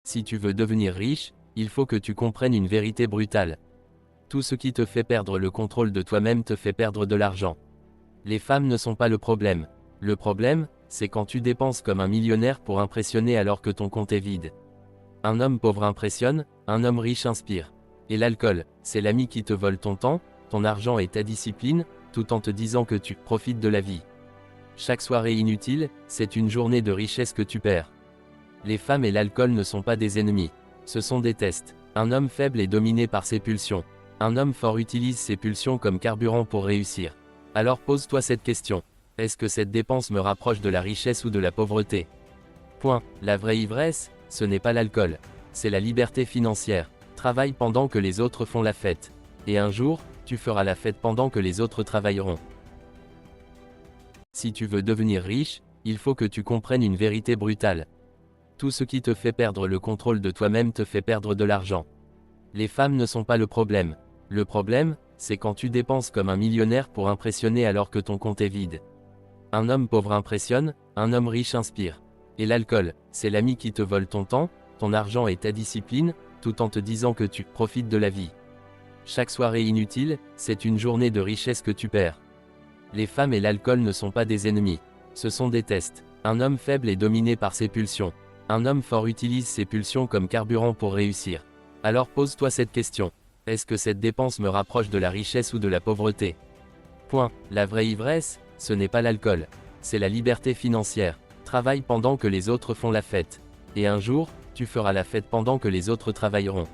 Si tu veux devenir riche, il faut que tu comprennes une vérité brutale. Tout ce qui te fait perdre le contrôle de toi-même te fait perdre de l'argent. Les femmes ne sont pas le problème. Le problème, c'est quand tu dépenses comme un millionnaire pour impressionner alors que ton compte est vide. Un homme pauvre impressionne, un homme riche inspire. Et l'alcool, c'est l'ami qui te vole ton temps, ton argent et ta discipline, tout en te disant que tu profites de la vie. Chaque soirée inutile, c'est une journée de richesse que tu perds. Les femmes et l'alcool ne sont pas des ennemis. Ce sont des tests. Un homme faible est dominé par ses pulsions. Un homme fort utilise ses pulsions comme carburant pour réussir. Alors pose-toi cette question. Est-ce que cette dépense me rapproche de la richesse ou de la pauvreté? Point. La vraie ivresse, ce n'est pas l'alcool. C'est la liberté financière. Travaille pendant que les autres font la fête. Et un jour, tu feras la fête pendant que les autres travailleront. Si tu veux devenir riche, il faut que tu comprennes une vérité brutale. Tout ce qui te fait perdre le contrôle de toi-même te fait perdre de l'argent. Les femmes ne sont pas le problème. Le problème, c'est quand tu dépenses comme un millionnaire pour impressionner alors que ton compte est vide. Un homme pauvre impressionne, un homme riche inspire. Et l'alcool, c'est l'ami qui te vole ton temps, ton argent et ta discipline, tout en te disant que tu profites de la vie. Chaque soirée inutile, c'est une journée de richesse que tu perds. Les femmes et l'alcool ne sont pas des ennemis. Ce sont des tests. Un homme faible est dominé par ses pulsions. Un homme fort utilise ses pulsions comme carburant pour réussir. Alors pose-toi cette question. Est-ce que cette dépense me rapproche de la richesse ou de la pauvreté? Point. La vraie ivresse, ce n'est pas l'alcool. C'est la liberté financière. Travaille pendant que les autres font la fête. Et un jour, tu feras la fête pendant que les autres travailleront.